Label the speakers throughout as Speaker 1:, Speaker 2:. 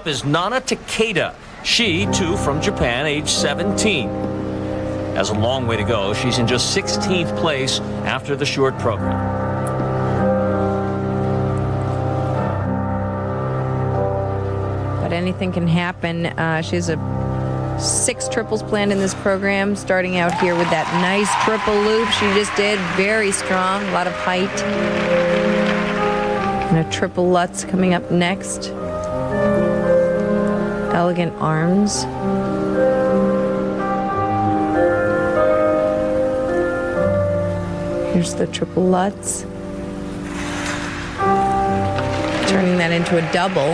Speaker 1: Is Nana Takeda. She, too, from Japan, age 17. Has a long way to go. She's in just 16th place after the short program.
Speaker 2: But anything can happen. She has 6 triples planned in this program, starting out here with that nice triple loop she just did. Very strong, a lot of height. And a triple Lutz coming up next. Elegant arms. Here's the triple Lutz. Turning that into a double.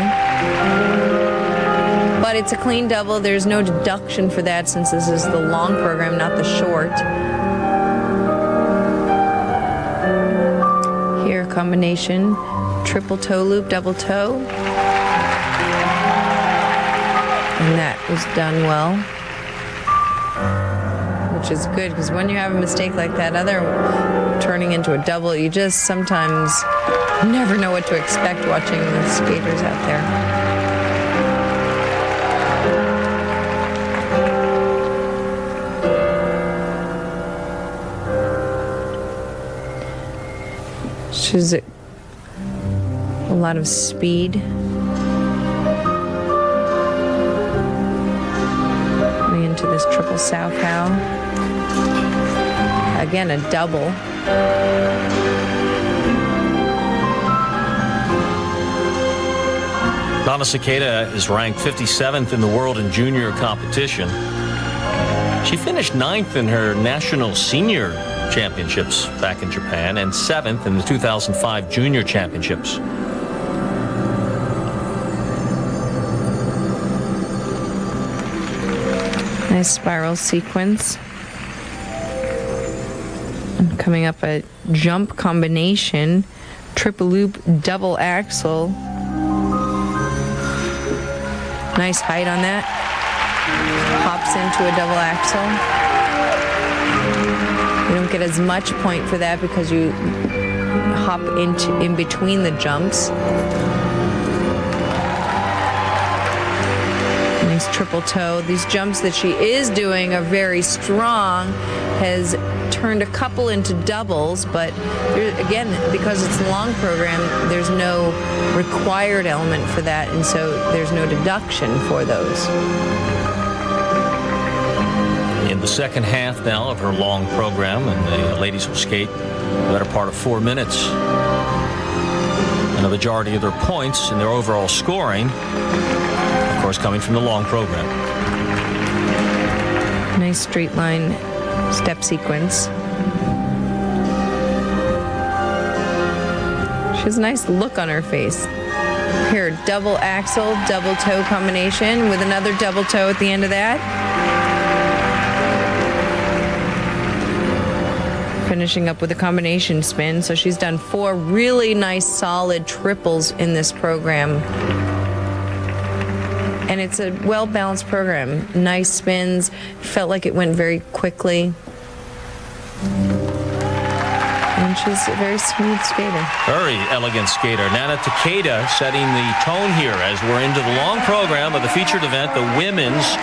Speaker 2: But it's a clean double. There's no deduction for that since this is the long program, not the short. Here, a combination. Triple toe loop, double toe. And that was done well. Which is good, because when you have a mistake like that, other turning into a double, you just sometimes never know what to expect watching the skaters out there. She's a lot of speed. Coming into this triple Southpaw. Again, a double.
Speaker 1: Nana Takeda is ranked 57th in the world in junior competition. She finished 9th in her national senior championships back in Japan and 7th in the 2005 junior championships.
Speaker 2: Nice spiral sequence. And coming up a jump combination, triple loop, double axel. Nice height on that. Hops into a double axel. You don't get as much point for that because you hop in between the jumps. Nice triple toe. These jumps that she is doing are very strong. Has turned a couple into doubles, but again, because it's a long program, there's no required element for that, and so there's no deduction for those.
Speaker 1: In the second half now of her long program, and the ladies will skate the better part of 4 minutes. And the majority of their points and their overall scoring, of course, coming from the long program.
Speaker 2: Nice straight line step sequence. She has a nice look on her face. Here, double axel, double toe combination with another double toe at the end of that. Finishing up with a combination spin. So she's done 4 really nice solid triples in this program. And it's a well-balanced program. Nice spins. Felt like it went very quickly. And she's a very smooth skater.
Speaker 1: Very elegant skater. Nana Takeda setting the tone here as we're into the long program of the featured event, the Women's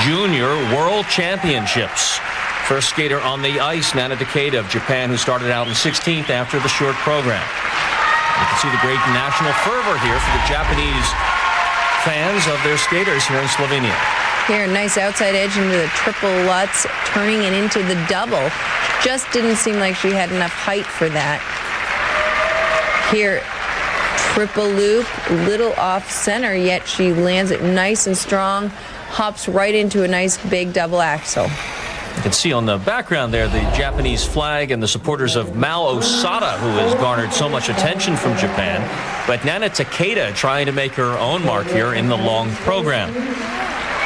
Speaker 1: Junior World Championships. First skater on the ice, Nana Takeda of Japan, who started out in 16th after the short program. You can see the great national fervor here for the Japanese fans of their skaters here in Slovenia.
Speaker 2: Here, nice outside edge into the triple Lutz, turning it into the double. Just didn't seem like she had enough height for that. Here, triple loop, little off center, yet she lands it nice and strong, hops right into a nice big double axel.
Speaker 1: You can see on the background there the Japanese flag and the supporters of Mao Asada, who has garnered so much attention from Japan. But Nana Takeda trying to make her own mark here in the long program.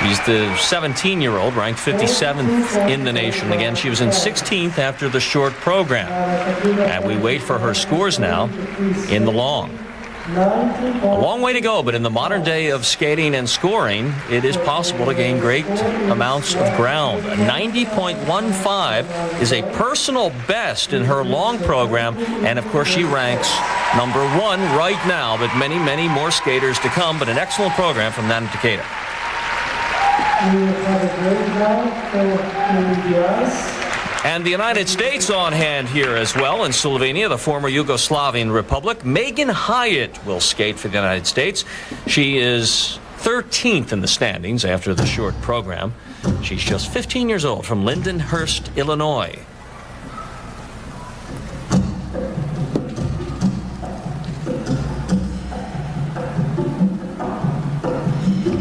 Speaker 1: She's the 17-year-old, ranked 57th in the nation. Again, she was in 16th after the short program. And we wait for her scores now in the long. A long way to go, but in the modern day of skating and scoring, it is possible to gain great amounts of ground. 90.15 is a personal best in her long program, and of course she ranks #1 right now, but many, many more skaters to come, but an excellent program from Nana Takeda. And the United States on hand here as well in Slovenia, the former Yugoslavian Republic. Megan Hyatt will skate for the United States. She is 13th in the standings after the short program. She's just 15 years old from Lindenhurst, Illinois.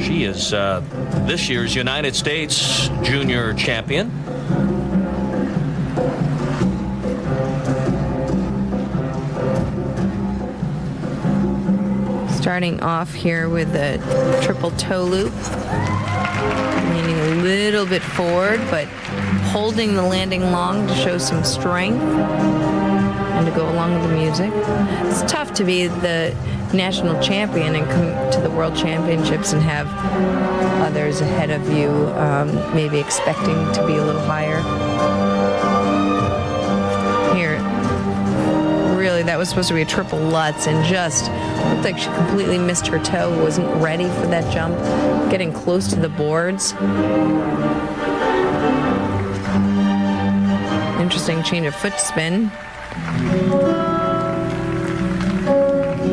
Speaker 1: She is this year's United States junior champion.
Speaker 2: Starting off here with a triple toe loop, leaning a little bit forward, but holding the landing long to show some strength and to go along with the music. It's tough to be the national champion and come to the World Championships and have others ahead of you, maybe expecting to be a little higher. Here, really, that was supposed to be a triple Lutz and just looked like she completely missed her toe, wasn't ready for that jump, getting close to the boards. Interesting change of foot spin.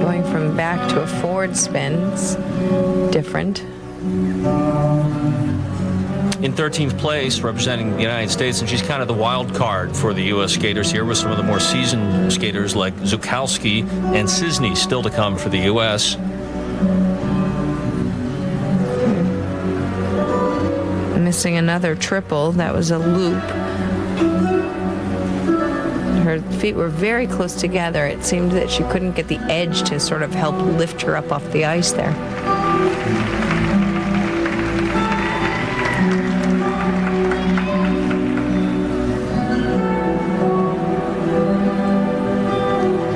Speaker 2: Going from back to a forward spin, it's different.
Speaker 1: In 13th place, representing the United States, and she's kind of the wild card for the U.S. skaters here, with some of the more seasoned skaters like Zukowski and Cziny still to come for the U.S.
Speaker 2: Missing another triple. That was a loop. Her feet were very close together. It seemed that she couldn't get the edge to sort of help lift her up off the ice there.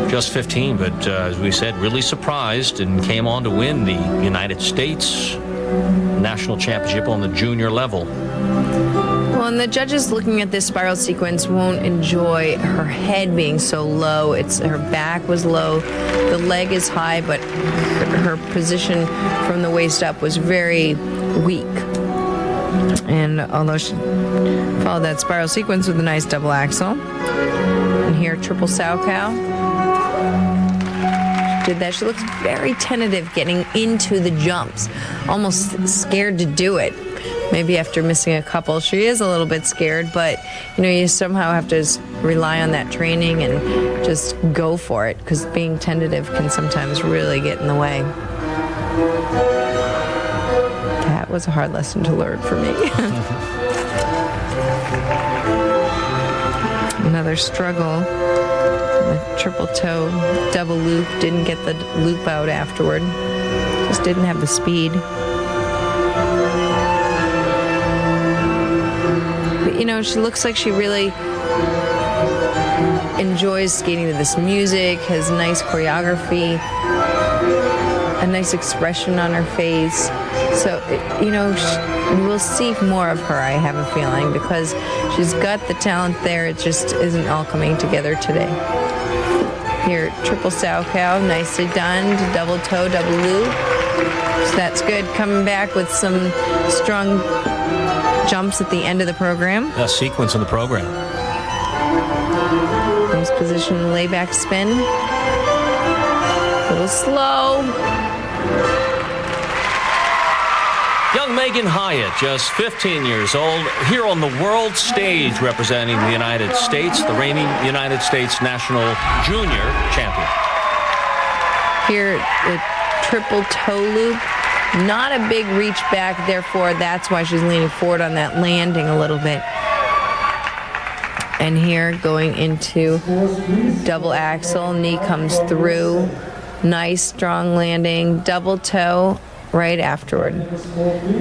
Speaker 1: Just 15, but as we said, really surprised and came on to win the United States National Championship on the junior level.
Speaker 2: Well, and the judges looking at this spiral sequence won't enjoy her head being so low. Her back was low, the leg is high, but her position from the waist up was very weak. And although she followed that spiral sequence with a nice double axel, and here triple Salchow. Did that. She looks very tentative getting into the jumps, almost scared to do it. Maybe after missing a couple, she is a little bit scared, but you somehow have to rely on that training and just go for it, because being tentative can sometimes really get in the way. That was a hard lesson to learn for me. Another struggle. The triple toe double loop, didn't get the loop out afterward. Just didn't have the speed. But she looks like she really enjoys skating to this music, has nice choreography, a nice expression on her face. So, we'll see more of her, I have a feeling, because she's got the talent there. It just isn't all coming together today. Here, triple Salchow, nicely done. Double toe, double loop. So that's good. Coming back with some strong jumps at the end of the program.
Speaker 1: A sequence in the program.
Speaker 2: Nice position, layback spin. A little slow.
Speaker 1: Young Megan Hyatt, just 15 years old, here on the world stage representing the United States, the reigning United States National Junior Champion.
Speaker 2: Here, the triple toe loop. Not a big reach back, therefore that's why she's leaning forward on that landing a little bit. And here, going into double axel, knee comes through. Nice, strong landing, double toe. right afterward.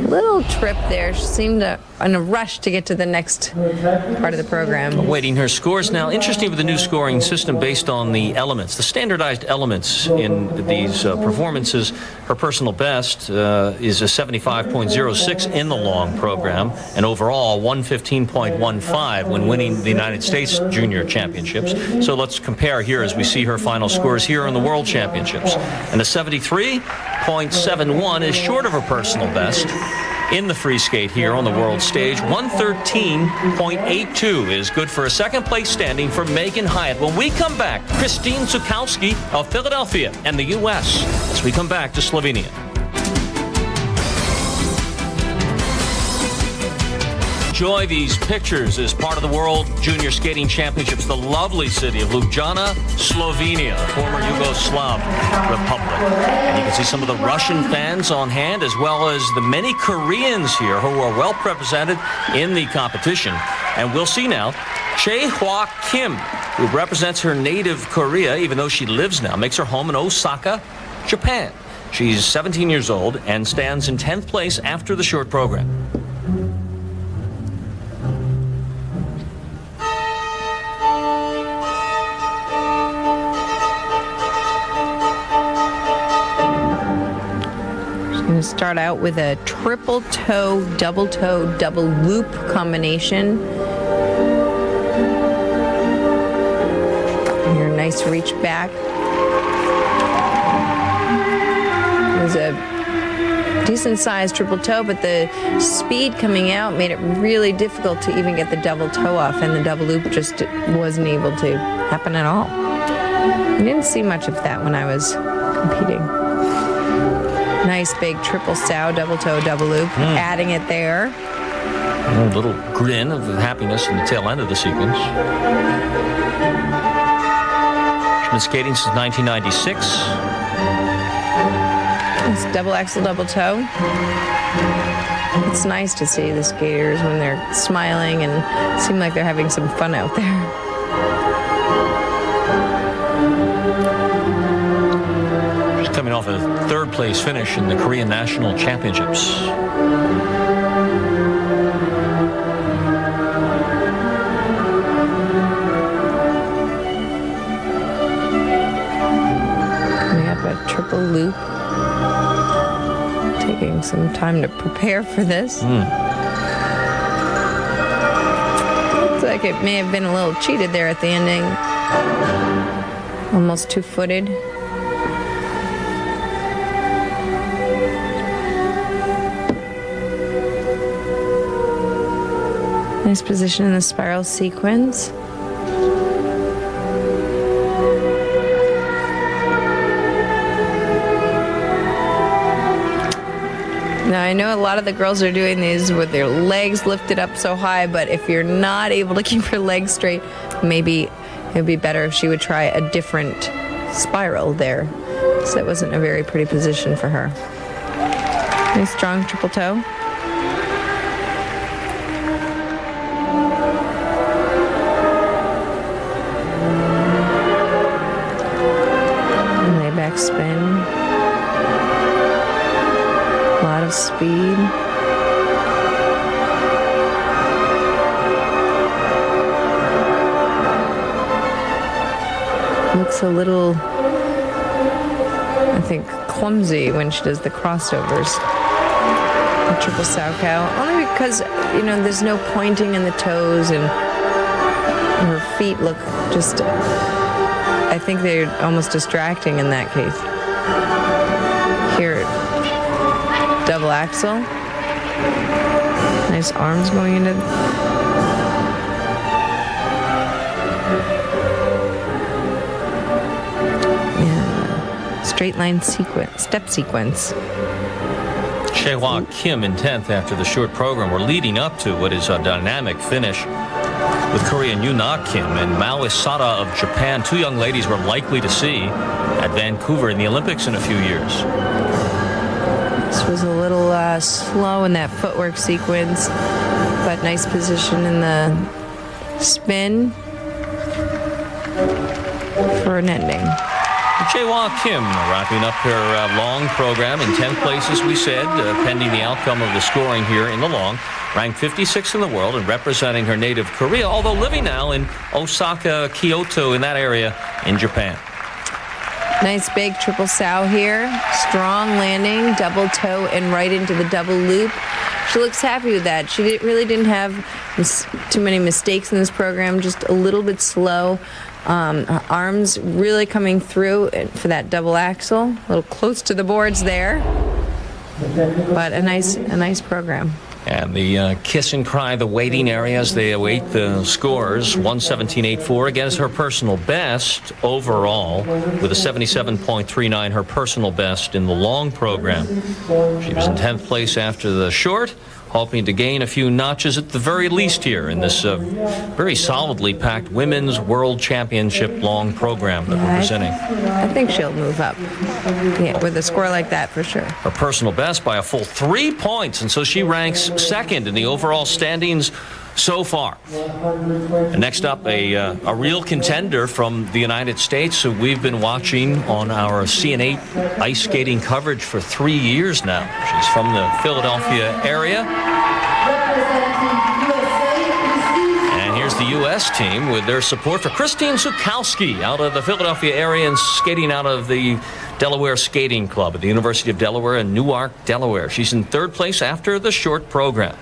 Speaker 2: Little trip there. She seemed in a rush to get to the next part of the program.
Speaker 1: Awaiting her scores now. Interesting with the new scoring system based on the elements, the standardized elements in these performances. Her personal best is a 75.06 in the long program, and overall 115.15 when winning the United States Junior Championships. So let's compare here as we see her final scores here in the World Championships. And a 73.71 is short of her personal best in the free skate here on the world stage. 113.82 is good for a second place standing for Megan Hyatt. When we come back, Christine Zukowski of Philadelphia and the U.S. as we come back to Slovenia. Enjoy these pictures as part of the World Junior Skating Championships. The lovely city of Ljubljana, Slovenia, former Yugoslav Republic. And you can see some of the Russian fans on hand, as well as the many Koreans here who are well represented in the competition. And we'll see now Chae-Hwa Kim, who represents her native Korea, even though she lives now, makes her home in Osaka, Japan. She's 17 years old and stands in 10th place after the short program.
Speaker 2: Going to start out with a triple toe, double loop combination. Here, nice reach back. It was a decent sized triple toe, but the speed coming out made it really difficult to even get the double toe off, and the double loop just wasn't able to happen at all. I didn't see much of that when I was competing. Nice big triple sow, double toe, double loop, adding it there.
Speaker 1: A little grin of happiness in the tail end of the sequence. She's been skating since 1996.
Speaker 2: It's double axel, double toe. It's nice to see the skaters when they're smiling and seem like they're having some fun out there.
Speaker 1: Coming off a third place finish in the Korean National Championships.
Speaker 2: Coming up a triple loop. Taking some time to prepare for this. Looks like it may have been a little cheated there at the ending. Almost two-footed. Nice position in the spiral sequence. Now, I know a lot of the girls are doing these with their legs lifted up so high, but if you're not able to keep your legs straight, maybe it would be better if she would try a different spiral there. So that wasn't a very pretty position for her. Nice strong triple toe. Layback spin. A lot of speed. Looks a little, I think, clumsy when she does the crossovers. The triple sow cow. Only because, you know, there's no pointing in the toes and her feet look just, I think they're almost distracting in that case. Here, double axel. Nice arms going into. Yeah, straight line sequence, step sequence.
Speaker 1: Chae-Hwa Kim in 10th after the short program. We're leading up to what is a dynamic finish with Korean Yuna Kim and Mao Asada of Japan, two young ladies we're likely to see at Vancouver in the Olympics in a few years.
Speaker 2: This was a little slow in that footwork sequence, but nice position in the spin for an ending.
Speaker 1: Chae-Hwa Kim wrapping up her long program in 10th place, as we said, pending the outcome of the scoring here in the long. Ranked 56th in the world and representing her native Korea, although living now in Osaka, Kyoto, in that area in Japan.
Speaker 2: Nice big triple sow here. Strong landing, double toe, and right into the double loop. She looks happy with that. She really didn't have too many mistakes in this program, just a little bit slow. Her arms really coming through for that double axel. A little close to the boards there, but a nice program.
Speaker 1: And the kiss and cry, the waiting area as they await the scores. 117.84 again is her personal best overall, with a 77.39, her personal best in the long program. She was in 10th place after the short, hoping to gain a few notches at the very least here in this very solidly packed Women's World Championship long program that we're presenting.
Speaker 2: I think she'll move up with a score like that for sure.
Speaker 1: Her personal best by a full 3 points, and so she ranks second in the overall standings so far. And next up, a real contender from the United States who we've been watching on our CN8 ice skating coverage for 3 years now. She's from the Philadelphia area. And here's the U.S. team with their support for Christine Zukowski out of the Philadelphia area and skating out of the Delaware Skating Club at the University of Delaware in Newark, Delaware. She's in 3rd place after the short program.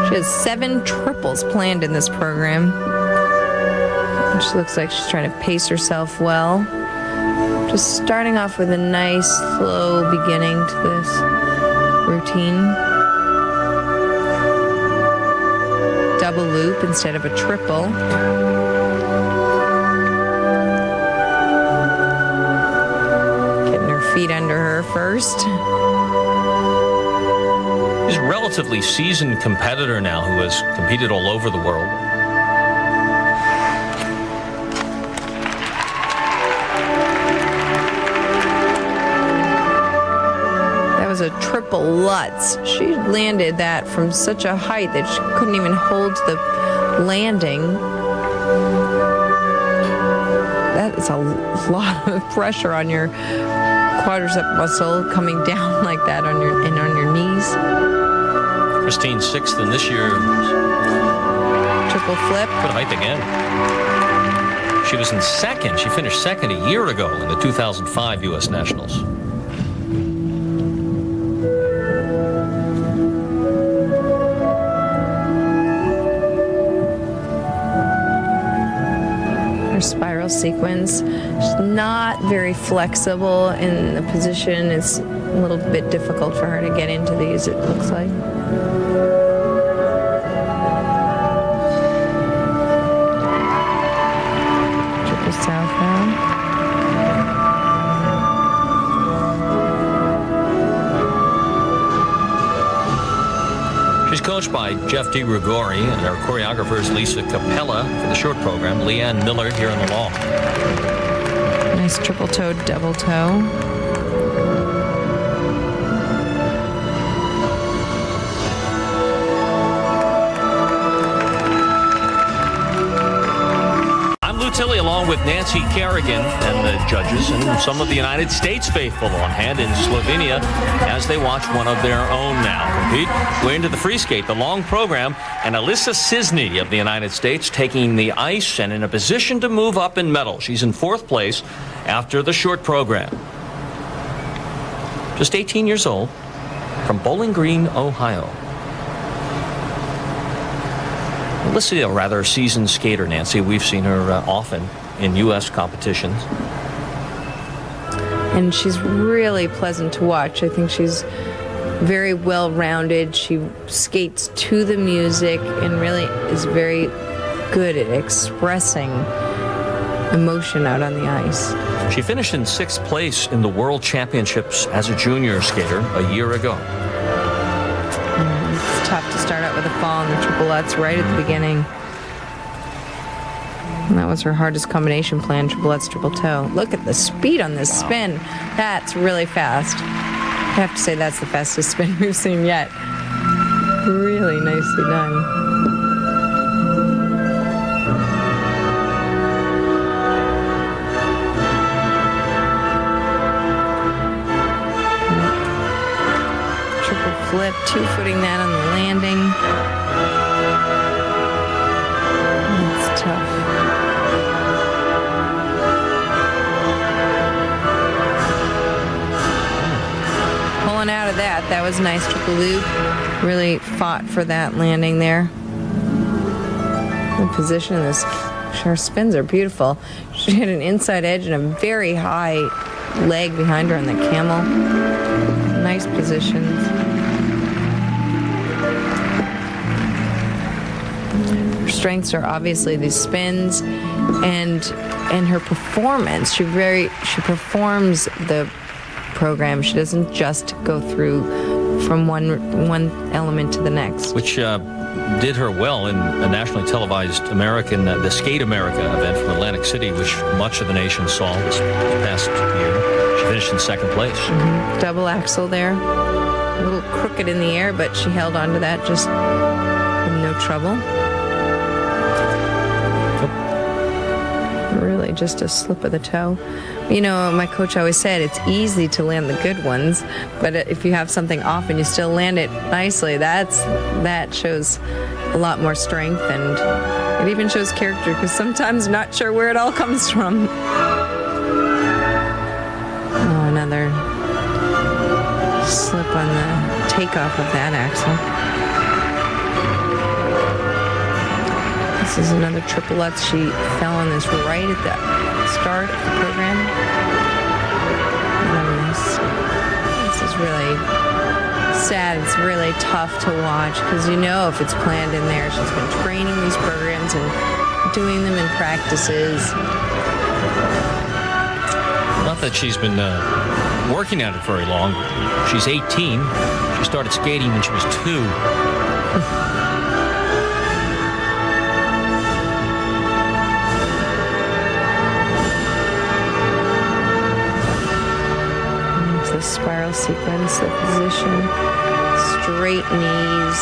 Speaker 2: She has 7 triples planned in this program. She looks like she's trying to pace herself well. Just starting off with a nice, slow beginning to this routine. Double loop instead of a triple. Getting her feet under her first.
Speaker 1: She's a relatively seasoned competitor now who has competed all over the world.
Speaker 2: That was a triple Lutz. She landed that from such a height that she couldn't even hold the landing. That is a lot of pressure on your quadricep muscle coming down like that on your knees.
Speaker 1: Christine 6th in this year's
Speaker 2: triple flip.
Speaker 1: Good height again. She was in 2nd. She finished 2nd a year ago in the 2005 U.S. Nationals.
Speaker 2: Her spiral sequence. She's not very flexible in the position. It's a little bit difficult for her to get into these, it looks like. Triple southbound.
Speaker 1: She's coached by Jeff DiGregory, and our choreographer is Lisa Capella for the short program. Leanne Miller here in the long.
Speaker 2: Nice triple toe, double toe.
Speaker 1: Tilly, along with Nancy Kerrigan and the judges and some of the United States faithful on hand in Slovenia as they watch one of their own now compete. We're into the free skate, the long program, and Alissa Cziny of the United States taking the ice and in a position to move up in medal. She's in 4th place after the short program. Just 18 years old, from Bowling Green, Ohio. Alissa, a rather seasoned skater, Nancy. We've seen her often in U.S. competitions.
Speaker 2: And she's really pleasant to watch. I think she's very well-rounded. She skates to the music and really is very good at expressing emotion out on the ice.
Speaker 1: She finished in 6th place in the World Championships as a junior skater a year ago.
Speaker 2: It's tough to start out with a fall in the triple Lutz right at the beginning. And that was her hardest combination plan, triple Lutz, triple toe. Look at the speed on this spin. That's really fast. I have to say that's the fastest spin we've seen yet. Really nicely done. Flip, two-footing that on the landing. That's tough. Pulling out of that, that was nice triple loop. Really fought for that landing there. The position of this, her spins are beautiful. She had an inside edge and a very high leg behind her on the camel. Nice positions. Strengths are obviously these spins and her performance. She performs the program. She doesn't just go through from one element to the next.
Speaker 1: Which did her well in a nationally televised the Skate America event from Atlantic City, which much of the nation saw this past year. She finished in second place.
Speaker 2: Mm-hmm. Double axel there. A little crooked in the air, but she held on to that just with no trouble. Really just a slip of the toe. You know, my coach always said it's easy to land the good ones, but if you have something off and you still land it nicely, that shows a lot more strength, and it even shows character, because sometimes not sure where it all comes from. Oh, another slip on the takeoff of that axle. This is another triple Lutz. She fell on this right at the start of the program. This is really sad. It's really tough to watch, because you know if it's planned in there. She's been training these programs and doing them in practices.
Speaker 1: Not that she's been working at it very long. She's 18. She started skating when she was 2.
Speaker 2: Spiral sequence, the position, straight knees,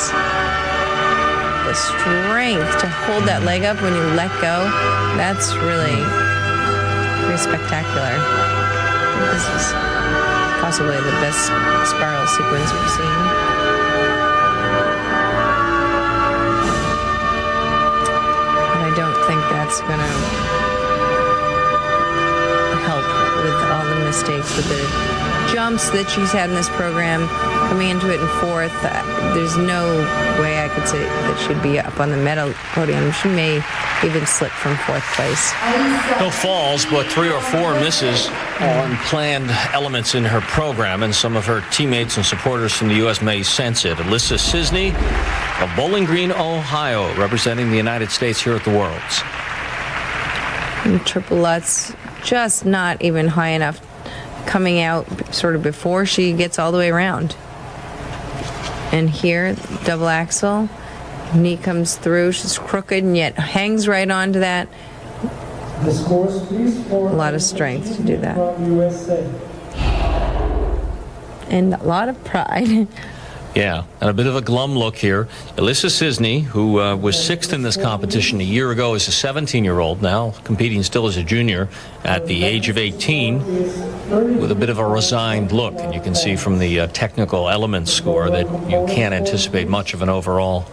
Speaker 2: the strength to hold that leg up when you let go. That's really very spectacular. This is possibly the best spiral sequence we've seen. But I don't think that's going to help with all the mistakes, with the jumps that she's had in this program, coming into it in 4th. There's no way I could say that she'd be up on the medal podium. She may even slip from 4th place.
Speaker 1: No falls, but 3 or 4 misses on planned elements in her program, and some of her teammates and supporters from the U.S. may sense it. Alissa Cziny of Bowling Green, Ohio, representing the United States here at the Worlds.
Speaker 2: And triple Lutz, just not even high enough, coming out sort of before she gets all the way around. And here, double axel, knee comes through, she's crooked and yet hangs right onto that. A lot of strength to do that. And a lot of pride.
Speaker 1: Yeah, and a bit of a glum look here. Alissa Cziny, who was 6th in this competition a year ago as a 17-year-old, now competing still as a junior at the age of 18, with a bit of a resigned look. And you can see from the technical elements score that you can't anticipate much of an overall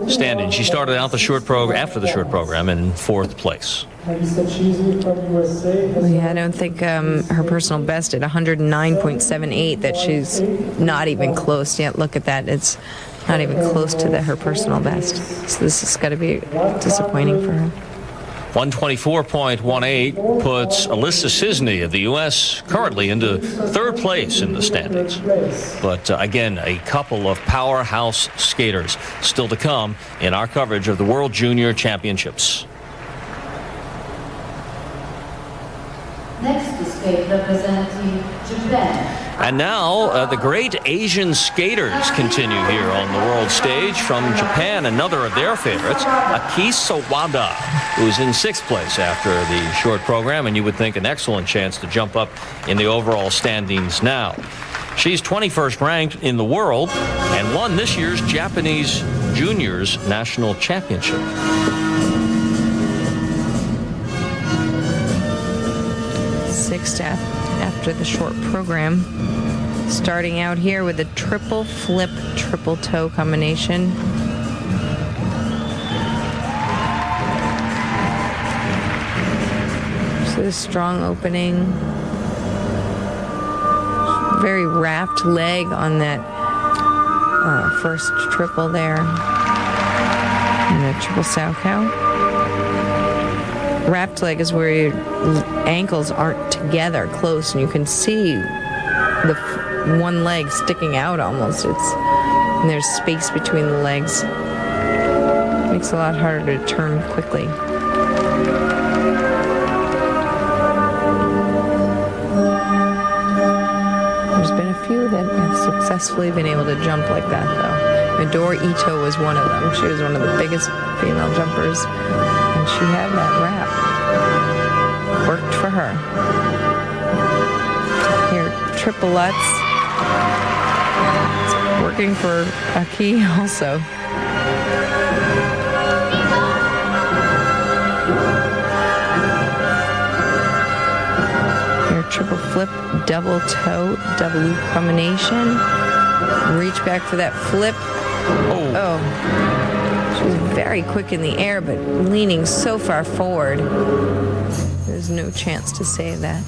Speaker 1: standing. She started out after the short program in 4th place.
Speaker 2: Yeah, I don't think her personal best at 109.78, that she's not even close yet. Look at that. It's not even close to her personal best. So this has got to be disappointing for her.
Speaker 1: 124.18 puts Alissa Cziny of the U.S. currently into 3rd place in the standings. But again, a couple of powerhouse skaters still to come in our coverage of the World Junior Championships.
Speaker 3: Next to skate representing Japan.
Speaker 1: And now the great Asian skaters continue here on the world stage. From Japan, another of their favorites, Aki Sawada, who's in 6th place after the short program, and you would think an excellent chance to jump up in the overall standings now. She's 21st ranked in the world and won this year's Japanese Juniors National Championship.
Speaker 2: Sixth after the short program. Starting out here with a triple flip, triple toe combination. So a strong opening. Very wrapped leg on that first triple there. And a triple sow cow. Wrapped leg is where your ankles aren't together close and you can see the one leg sticking out almost. And there's space between the legs. Makes it a lot harder to turn quickly. There's been a few that have successfully been able to jump like that though. Midori Ito was one of them. She was one of the biggest female jumpers. And she had that wrap. Worked for her. Here, triple lutz. It's working for Aki also. Here, triple flip, double toe, double loop combination. Reach back for that flip. Oh. She was very quick in the air, but leaning so far forward. There's no chance to save that.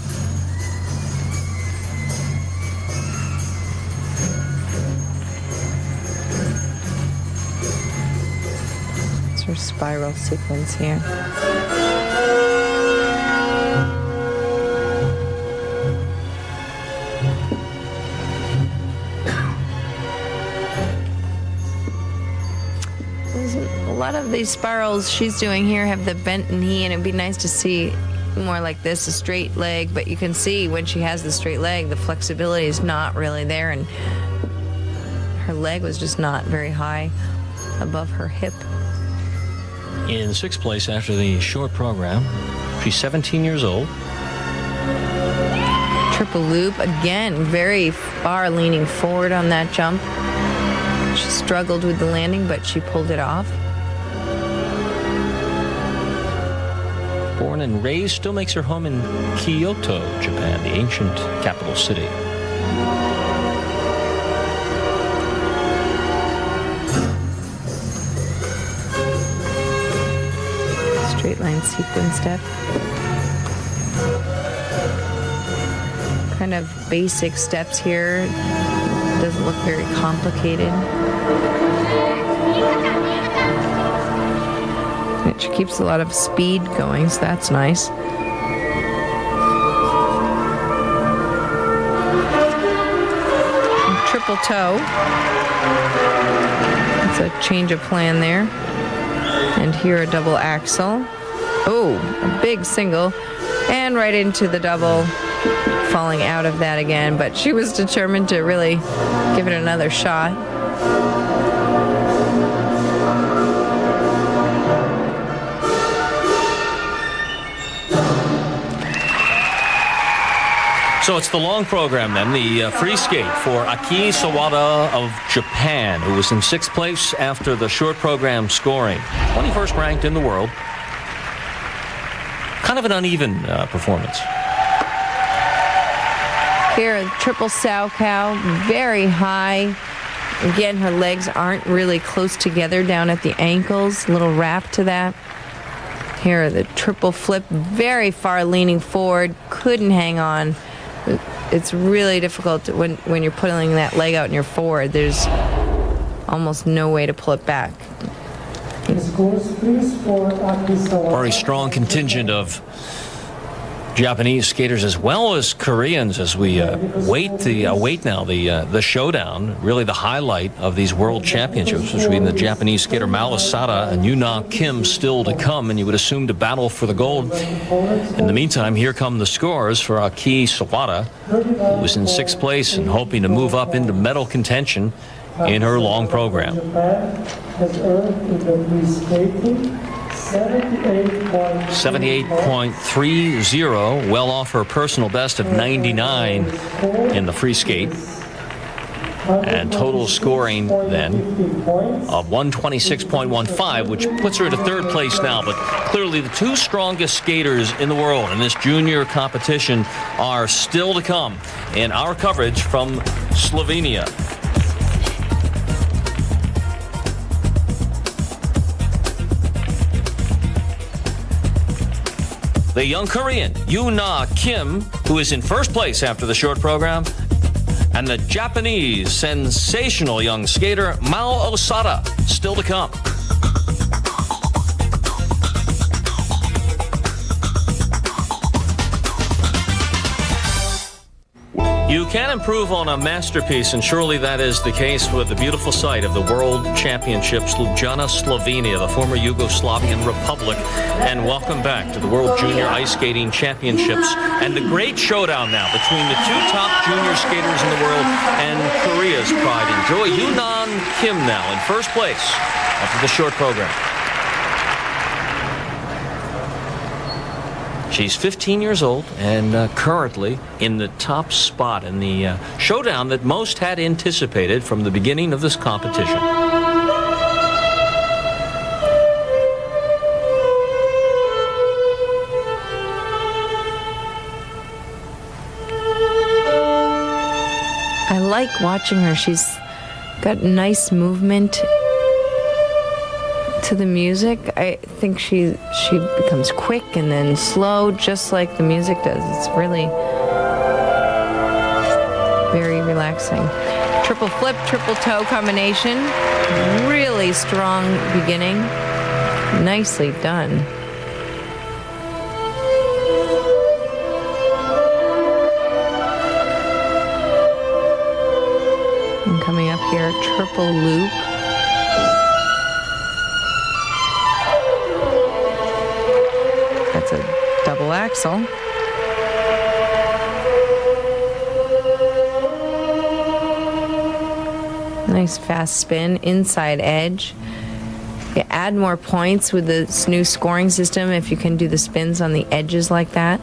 Speaker 2: It's her spiral sequence here. A lot of these spirals she's doing here have the bent knee, and it'd be nice to see more like this, a straight leg, but you can see when she has the straight leg, the flexibility is not really there, and her leg was just not very high above her hip.
Speaker 1: In 6th place after the short program, she's 17 years old.
Speaker 2: Triple loop, again, very far leaning forward on that jump. She struggled with the landing, but she pulled it off.
Speaker 1: Born and raised, still makes her home in Kyoto, Japan, the ancient capital city.
Speaker 2: Straight line sequence step. Kind of basic steps here. Doesn't look very complicated. She keeps a lot of speed going, so that's nice. And triple toe. It's a change of plan there. And here a double axel. Oh, a big single. And right into the double. Falling out of that again, but she was determined to really give it another shot.
Speaker 1: So it's the long program then, the free skate for Aki Sawada of Japan, who was in 6th place after the short program scoring. 21st ranked in the world. Kind of an uneven performance.
Speaker 2: Here, triple sow cow, very high. Again, her legs aren't really close together down at the ankles. A little wrap to that. Here, the triple flip, very far leaning forward. Couldn't hang on. It's really difficult when you're pulling that leg out and you're forward. There's almost no way to pull it back.
Speaker 1: Very strong contingent of Japanese skaters as well as Koreans as we await now the showdown, really the highlight of these World Championships between the Japanese skater Mao Asada and Yuna Kim still to come, and you would assume to battle for the gold. In the meantime, here come the scores for Aki Sawada, who was in 6th place and hoping to move up into medal contention in her long program.
Speaker 3: Has earned in the free skating
Speaker 1: 78.30, well off her personal best of 99 in the free skate. And total scoring then of 126.15, which puts her at 3rd place now. But clearly the 2 strongest skaters in the world in this junior competition are still to come in our coverage from Slovenia. The young Korean, Yuna Kim, who is in 1st place after the short program, and the Japanese sensational young skater, Mao Asada, still to come. You can improve on a masterpiece, and surely that is the case with the beautiful site of the World Championships, Ljubljana, Slovenia, the former Yugoslavian Republic. And welcome back to the World Junior Ice Skating Championships and the great showdown now between the 2 top junior skaters in the world and Korea's pride and joy. Yuna Kim now in 1st place after the short program. She's 15 years old and currently in the top spot in the showdown that most had anticipated from the beginning of this competition.
Speaker 2: I like watching her. She's got nice movement to the music. I think she becomes quick and then slow, just like the music does. It's really very relaxing. Triple flip, triple toe combination. Really strong beginning. Nicely done. And coming up here, triple loop. That's a double axel. Nice fast spin, inside edge. You add more points with this new scoring system if you can do the spins on the edges like that.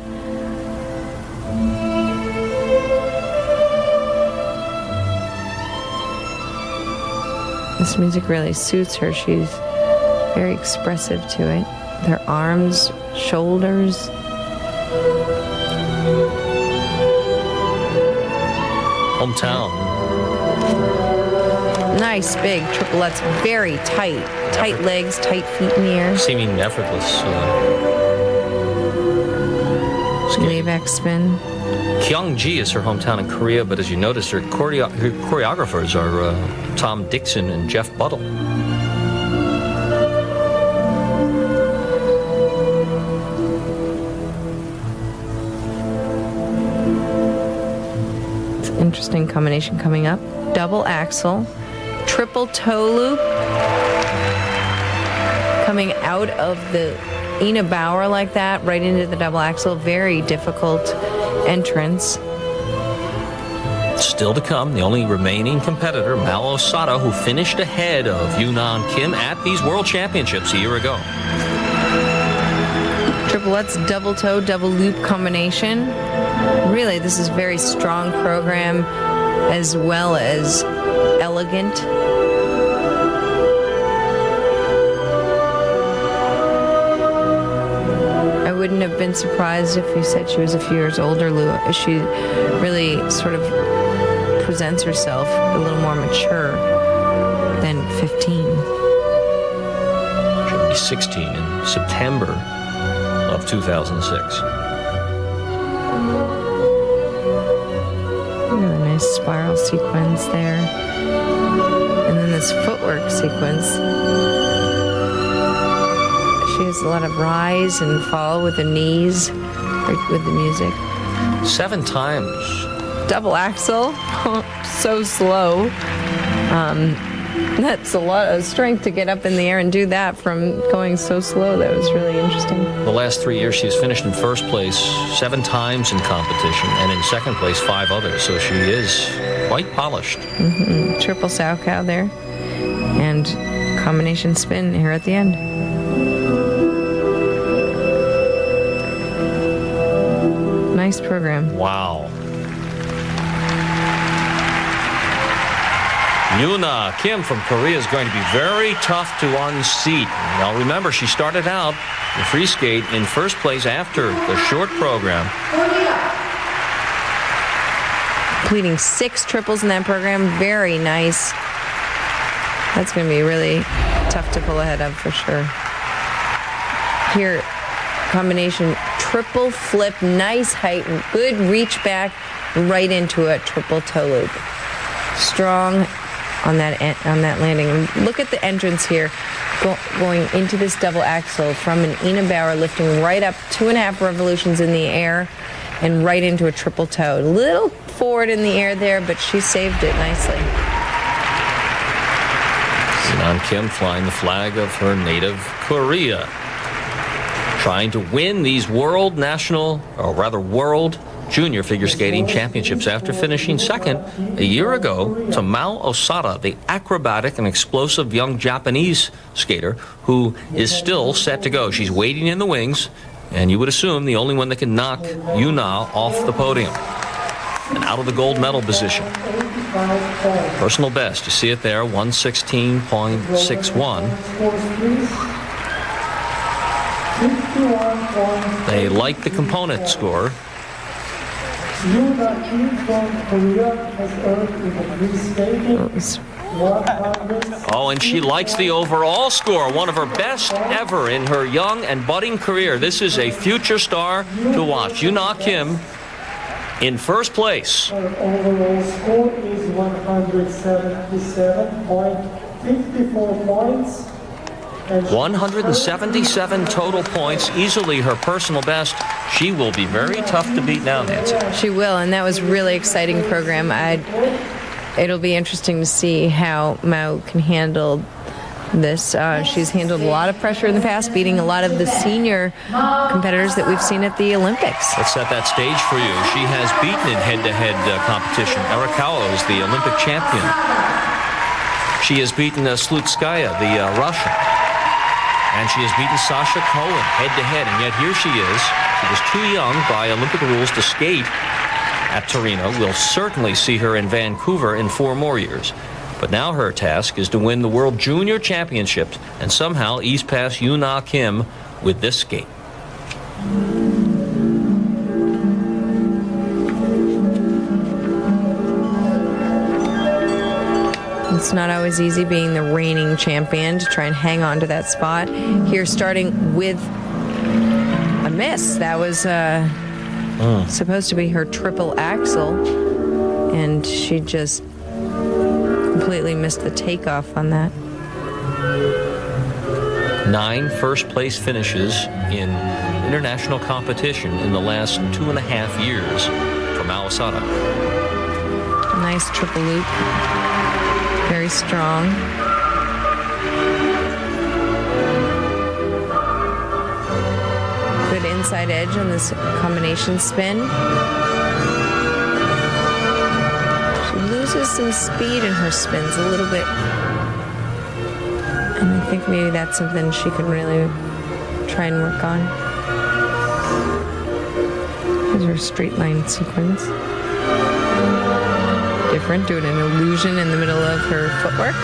Speaker 2: This music really suits her. She's very expressive to it. Her arms, shoulders.
Speaker 1: Hometown.
Speaker 2: Nice big triplets, very tight. Tight legs, tight feet in the air.
Speaker 1: Seeming effortless.
Speaker 2: Levex spin.
Speaker 1: Gyeonggi is her hometown in Korea, but as you notice, her choreographers are Tom Dixon and Jeff Buttle.
Speaker 2: Interesting combination coming up. Double axel, triple toe loop. Coming out of the Ina Bauer like that, right into the double axel. Very difficult entrance.
Speaker 1: Still to come, the only remaining competitor, Mao Asada, who finished ahead of Yuna Kim at these World Championships a year ago.
Speaker 2: Triplets, double toe, double loop combination. Really, this is a very strong program as well as elegant. I wouldn't have been surprised if you said she was a few years older, Lou. She really sort of presents herself a little more mature than 15.
Speaker 1: She'll be 16 in September of 2006.
Speaker 2: Really nice spiral sequence there. And then this footwork sequence. She has a lot of rise and fall with the knees. right with the music.
Speaker 1: 7 times.
Speaker 2: Double axel, so slow. That's a lot of strength to get up in the air and do that from going so slow. That was really interesting.
Speaker 1: The last 3 years, she's finished in first place 7 times in competition, and in second place 5 others. So she is quite polished.
Speaker 2: Triple sow cow there, and combination spin here at the end. Nice program.
Speaker 1: Wow. Yoona Kim from Korea is going to be very tough to unseat. Now remember, she started out in free skate in first place after the short program.
Speaker 2: Completing 6 triples in that program. Very nice. That's going to be really tough to pull ahead of for sure. Here, combination triple flip, nice height, good reach back, right into a triple toe loop. Strong on that landing. And look at the entrance here, going into this double axel from an Ina Bauer, lifting right up 2.5 revolutions in the air and right into a triple toe. A little forward in the air there, but she saved it nicely.
Speaker 1: Sinan Kim flying the flag of her native Korea, trying to win these world junior figure skating championships after finishing second a year ago to Mao Asada, the acrobatic and explosive young Japanese skater who is still set to go. She's waiting in the wings, and you would assume the only one that can knock Yoona off the podium and out of the gold medal position. Personal best, you see it there, 116.61. They like the component score.
Speaker 3: Yoona Kim from Korea has earned in the free skating 100.
Speaker 1: Oh, and she likes the overall score, one of her best ever in her young and budding career. This is a future star to watch. Yoona Kim in first place.
Speaker 3: Her overall score is 177.54 points.
Speaker 1: 177 total points, easily her personal best. She will be very tough to beat now, Nancy.
Speaker 2: She will, and that was a really exciting program. It'll be interesting to see how Mao can handle this. She's handled a lot of pressure in the past, beating a lot of the senior competitors that we've seen at the Olympics.
Speaker 1: Let's set that stage for you. She has beaten in head-to-head competition. Arakawa is the Olympic champion. She has beaten Slutskaya, the Russian. And she has beaten Sasha Cohen head-to-head, and yet here she is. She was too young by Olympic rules to skate at Torino. We'll certainly see her in Vancouver in 4 more years. But now her task is to win the World Junior Championships and somehow ease past Yoona Kim with this skate.
Speaker 2: It's not always easy being the reigning champion to try and hang on to that spot. Here, starting with a miss. That was supposed to be her triple axel, and she just completely missed the takeoff on that.
Speaker 1: 9 first-place finishes in international competition in the last 2.5 years for Mao Asada.
Speaker 2: Nice triple loop. Very strong. Good inside edge on this combination spin. She loses some speed in her spins a little bit. And I think maybe that's something she can really try and work on. Here's her straight line sequence. Different, doing an illusion in the middle of her footwork.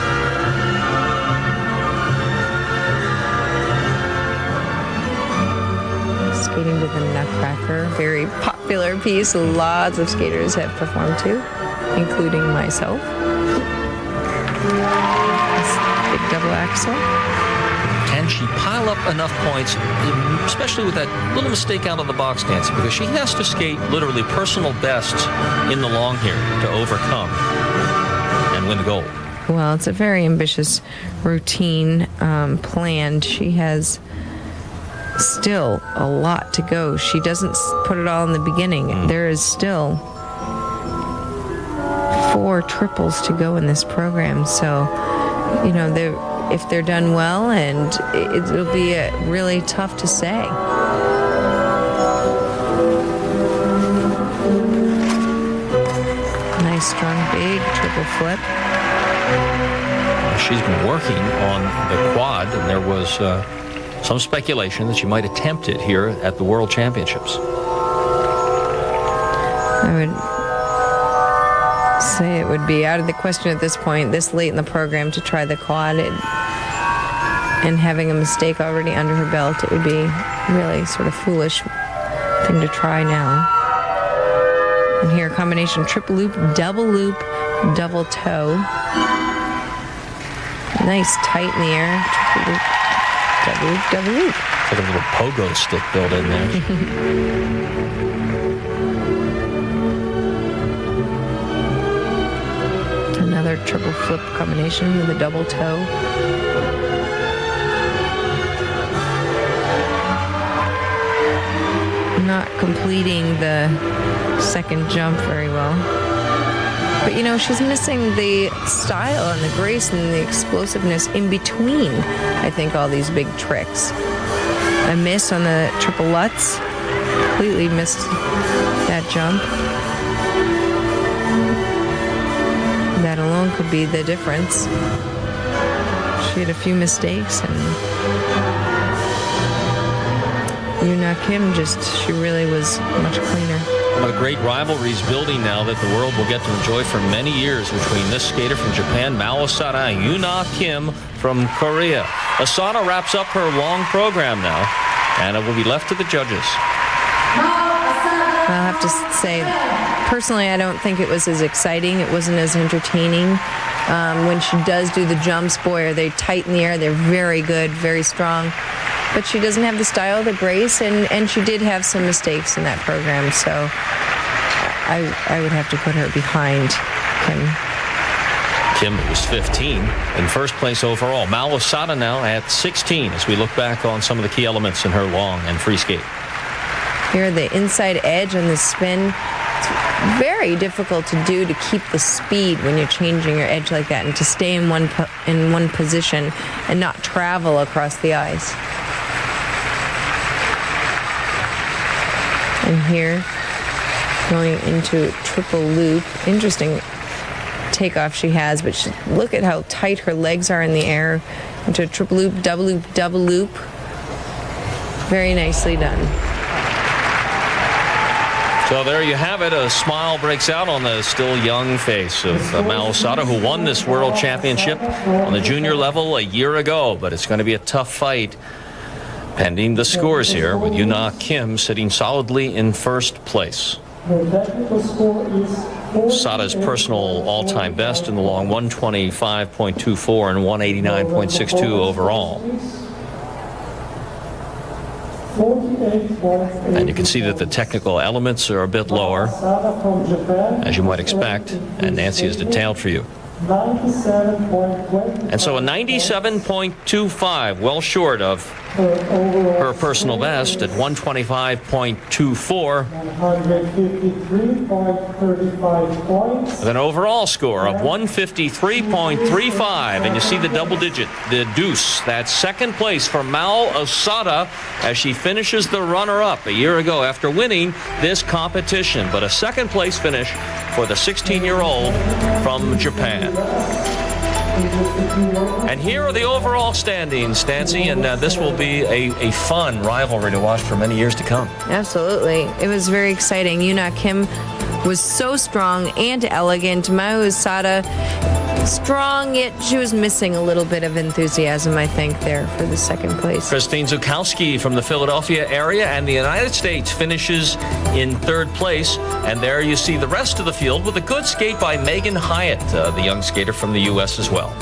Speaker 2: Skating to the Nutcracker, very popular piece. Lots of skaters have performed to, including myself. This big double axel.
Speaker 1: Can she pile up enough points, especially with that little mistake out of the box, Nancy, because she has to skate literally personal bests in the long here to overcome and win the gold.
Speaker 2: Well, it's a very ambitious routine planned. She has still a lot to go. She doesn't put it all in the beginning. There is still 4 triples to go in this program. So, you know, if they're done well, and it'll be really tough to say. Nice, strong, big triple flip.
Speaker 1: She's been working on the quad, and there was some speculation that she might attempt it here at the World Championships.
Speaker 2: I would say it would be out of the question at this point, this late in the program, to try the quad. And having a mistake already under her belt, it would be really sort of foolish thing to try now. And here, combination triple loop, double toe. Nice, tight in the air. Triple loop, double loop, double loop.
Speaker 1: Like a little pogo stick built in there.
Speaker 2: Another triple flip combination with a double toe. Not completing the second jump very well. But, you know, she's missing the style and the grace and the explosiveness in between, I think, all these big tricks. A miss on the triple Lutz. Completely missed that jump. That alone could be the difference. She had a few mistakes, and Kim she really was much cleaner.
Speaker 1: One of the great rivalries building now that the world will get to enjoy for many years between this skater from Japan, Mao Asada, and Yuna Kim from Korea. Asada wraps up her long program now, and it will be left to the judges.
Speaker 2: I'll have to say, personally, I don't think it was as exciting. It wasn't as entertaining. When she does do the jumps, boy, are they tight in the air. They're very good, very strong. But she doesn't have the style, the grace, and she did have some mistakes in that program. So I would have to put her behind Kim.
Speaker 1: Kim was 15 in first place overall. Mao Asada now at 16 as we look back on some of the key elements in her long and free skate.
Speaker 2: Here, the inside edge on the spin. It's very difficult to do, to keep the speed when you're changing your edge like that, and to stay in one position and not travel across the ice. And here, going into triple loop. Interesting takeoff she has, but look at how tight her legs are in the air. Into a triple loop, double loop, double loop. Very nicely done.
Speaker 1: So there you have it. A smile breaks out on the still young face of Mao Asada, who won this world championship on the junior level a year ago. But it's going to be a tough fight pending the scores here, with Yuna Kim sitting solidly in first place. Asada's personal all-time best in the long, 125.24 and 189.62 overall. And you can see that the technical elements are a bit lower, as you might expect, and Nancy has detailed for you. And so a 97.25, well short of her personal best at 125.24. With an overall score of 153.35, and you see the double digit, the deuce. That's second place for Mao Asada as she finishes the runner-up a year ago after winning this competition. But a second place finish for the 16-year-old from Japan. And here are the overall standings, Nancy, and this will be a fun rivalry to watch for many years to come.
Speaker 2: Absolutely. It was very exciting. Yuna Kim was so strong and elegant. Mao Asada, strong, yet she was missing a little bit of enthusiasm, I think, there for the second place.
Speaker 1: Christine Zukowski from the Philadelphia area and the United States finishes in third place. And there you see the rest of the field with a good skate by Megan Hyatt, the young skater from the U.S. as well.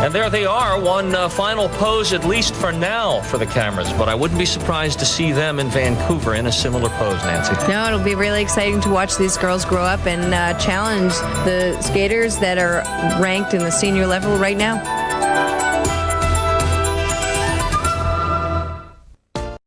Speaker 1: And there they are, one final pose, at least for now, for the cameras. But I wouldn't be surprised to see them in Vancouver in a similar pose, Nancy.
Speaker 2: No, it'll be really exciting to watch these girls grow up and challenge the skaters that are ranked in the senior level right now.